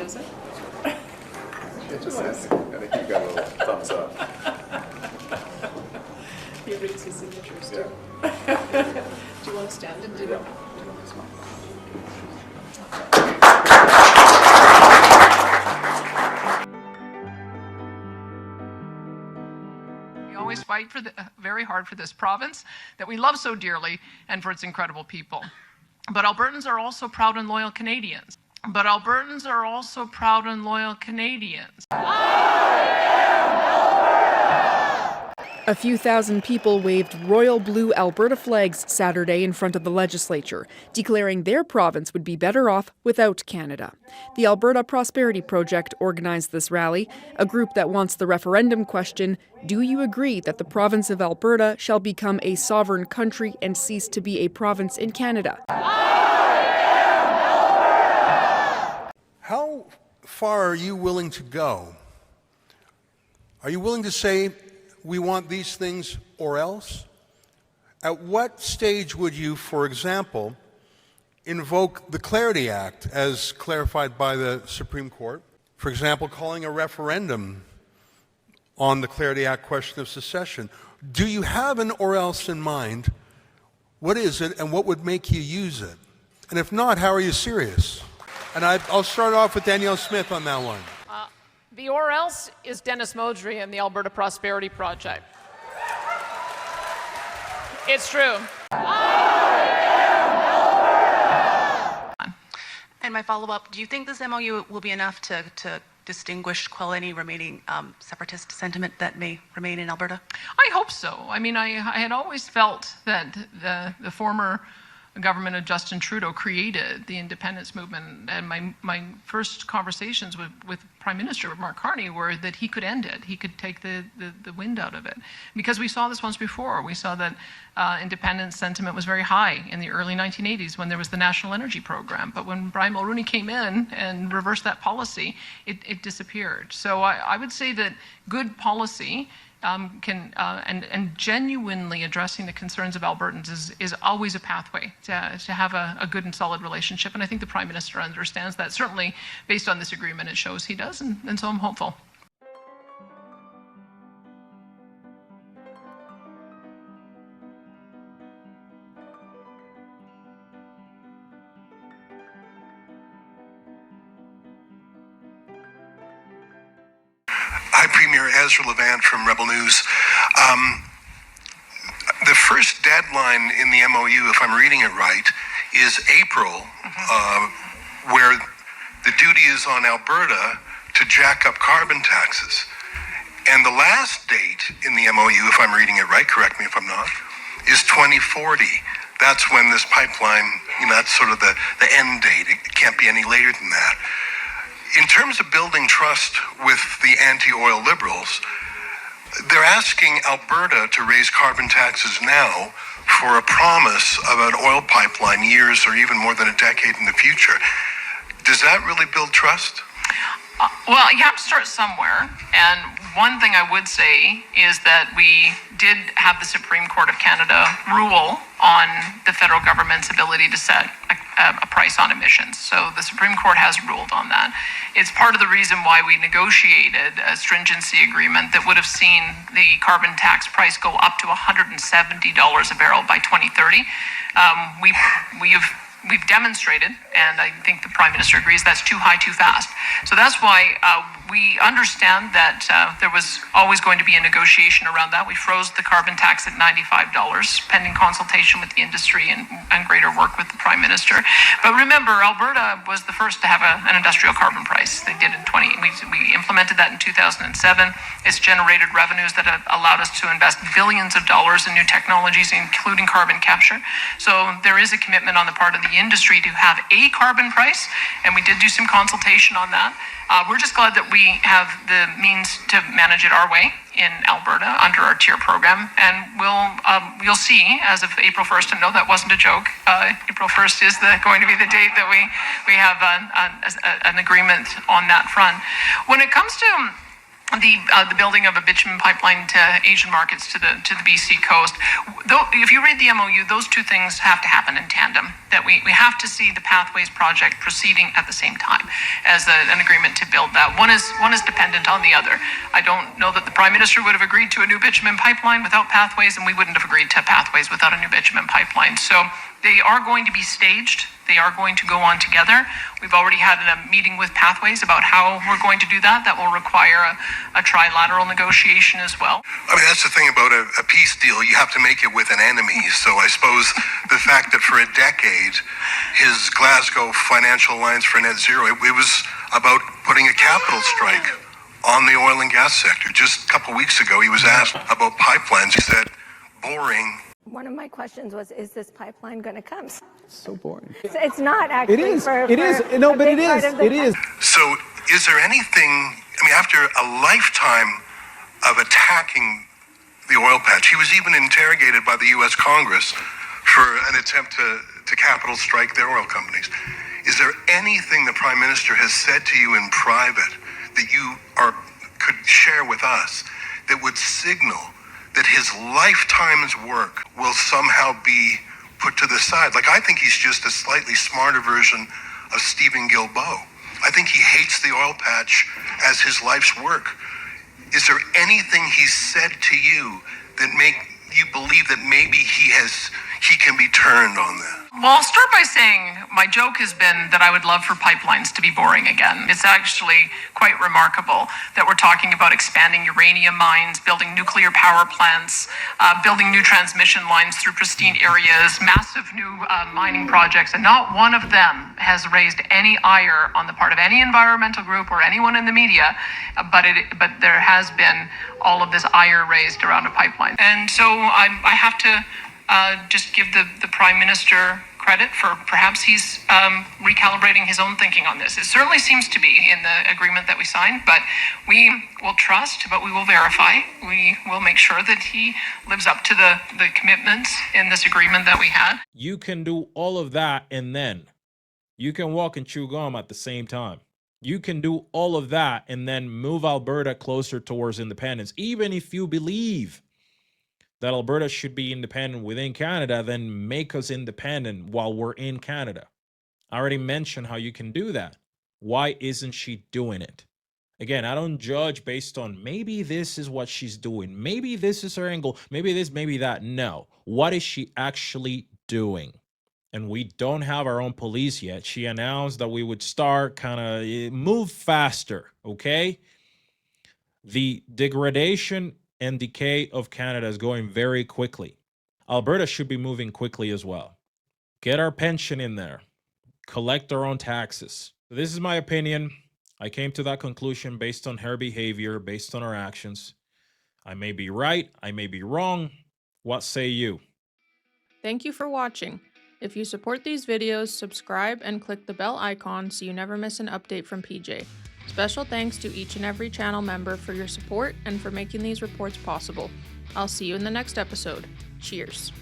is it? It just says, I think you got a little thumbs up. He reads his signatures too. Yeah. Do you want to stand and do Yeah. it? We always fight for very hard for this province that we love so dearly and for its incredible people. But Albertans are also proud and loyal Canadians. A few thousand people waved royal blue Alberta flags Saturday in front of the legislature, declaring their province would be better off without Canada. The Alberta Prosperity Project organized this rally, a group that wants the referendum question, do you agree that the province of Alberta shall become a sovereign country and cease to be a province in Canada? How far are you willing to go? Are you willing to say, we want these things or else? At what stage would you, for example, invoke the Clarity Act as clarified by the Supreme Court? For example, calling a referendum on the Clarity Act question of secession. Do you have an or else in mind? What is it and what would make you use it? And if not, how are you serious? And I'll start off with Danielle Smith on that one. The or else is Dennis Modry and the Alberta Prosperity Project. It's true. And my follow-up, do you think this MOU will be enough to distinguish, quell any remaining separatist sentiment that may remain in Alberta? I hope so. I mean, I had always felt that the former government of Justin Trudeau created the independence movement, and my first conversations with Prime Minister Mark Carney were that he could end it. He could take the wind out of it. Because we saw this once before. We saw that independence sentiment was very high in the early 1980s when there was the National Energy Program. But when Brian Mulroney came in and reversed that policy, it disappeared. So I would say that good policy and genuinely addressing the concerns of Albertans is always a pathway to have a good and solid relationship. And I think the Prime Minister understands that. Certainly, based on this agreement, it shows he does, and so I'm hopeful. Hi, Premier Ezra Levant from Rebel News. The first deadline in the MOU, if I'm reading it right, is April, where the duty is on Alberta to jack up carbon taxes. And the last date in the MOU, if I'm reading it right, correct me if I'm not, is 2040. That's when this pipeline, that's sort of the end date. It can't be any later than that. In terms of building trust with the anti-oil liberals, they're asking Alberta to raise carbon taxes now for a promise of an oil pipeline years or even more than a decade in the future. Does that really build trust? Well, you have to start somewhere. And one thing I would say is that we did have the Supreme Court of Canada rule on the federal government's ability to set a price on emissions. So the Supreme Court has ruled on that. It's part of the reason why we negotiated a stringency agreement that would have seen the carbon tax price go up to $170 a barrel by 2030. We've demonstrated, and I think the Prime Minister agrees, that's too high, too fast. So that's why we understand that there was always going to be a negotiation around that. We froze the carbon tax at $95, pending consultation with the industry and greater work with the Prime Minister. But remember, Alberta was the first to have an industrial carbon price. They did we implemented that in 2007. It's generated revenues that have allowed us to invest billions of dollars in new technologies, including carbon capture. So there is a commitment on the part of the industry to have a carbon price, and we did do some consultation on that. We're just glad that we have the means to manage it our way in Alberta under our tier program, and you'll see as of April 1st, and no, that wasn't a joke. April 1st is going to be the date that we have an agreement on that front. When it comes to the building of a bitumen pipeline to Asian markets to the BC coast. Though, if you read the MOU, those two things have to happen in tandem. That we have to see the Pathways project proceeding at the same time as an agreement to build that. One is dependent on the other. I don't know that the Prime Minister would have agreed to a new bitumen pipeline without Pathways, and we wouldn't have agreed to Pathways without a new bitumen pipeline. So they are going to be staged. They are going to go on together. We've already had a meeting with Pathways about how we're going to do that. That will require a trilateral negotiation as well. I mean, that's the thing about a peace deal. You have to make it with an enemy. So I suppose the fact that for a decade, his Glasgow Financial Alliance for Net Zero, it was about putting a capital strike on the oil and gas sector. Just a couple of weeks ago, he was asked about pipelines. He said, boring. One of my questions was, is this pipeline going to come? It's so boring. It's not actually. It is. For It is. No, a but it big part is. of the It is. So is there anything, I mean, after a lifetime of attacking the oil patch, he was even interrogated by the U.S. Congress for an attempt to capital strike their oil companies. Is there anything the Prime Minister has said to you in private that you could share with us that would signal that his lifetime's work will somehow be put to the side? Like, I think he's just a slightly smarter version of Stephen Guilbeault. I think he hates the oil patch as his life's work. Is there anything he's said to you that make you believe that maybe he can be turned on that? Well, I'll start by saying my joke has been that I would love for pipelines to be boring again. It's actually quite remarkable that we're talking about expanding uranium mines, building nuclear power plants, building new transmission lines through pristine areas, massive new mining projects, and not one of them has raised any ire on the part of any environmental group or anyone in the media, but there has been all of this ire raised around a pipeline. And so I have to just give the Prime Minister credit for perhaps he's recalibrating his own thinking on this. It certainly seems to be in the agreement that we signed, but we will trust, but we will verify. We will make sure that he lives up to the commitments in this agreement that we had. You can do all of that, and then you can walk and chew gum at the same time. You can do all of that and then move Alberta closer towards independence. Even if you believe that Alberta should be independent within Canada, then make us independent while we're in Canada. I already mentioned how you can do that. Why isn't she doing it? Again, I don't judge based on maybe this is what she's doing. Maybe this is her angle. Maybe this, maybe that. No. What is she actually doing? And we don't have our own police yet. She announced that we would start kind of move faster, okay? The degradation and decay of Canada is going very quickly. Alberta should be moving quickly as well. Get our pension in there. Collect our own taxes. This is my opinion. I came to that conclusion based on her behavior, based on her actions. I may be right. I may be wrong. What say you? Thank you for watching. If you support these videos, subscribe and click the bell icon so you never miss an update from PJ. Special thanks to each and every channel member for your support and for making these reports possible. I'll see you in the next episode. Cheers.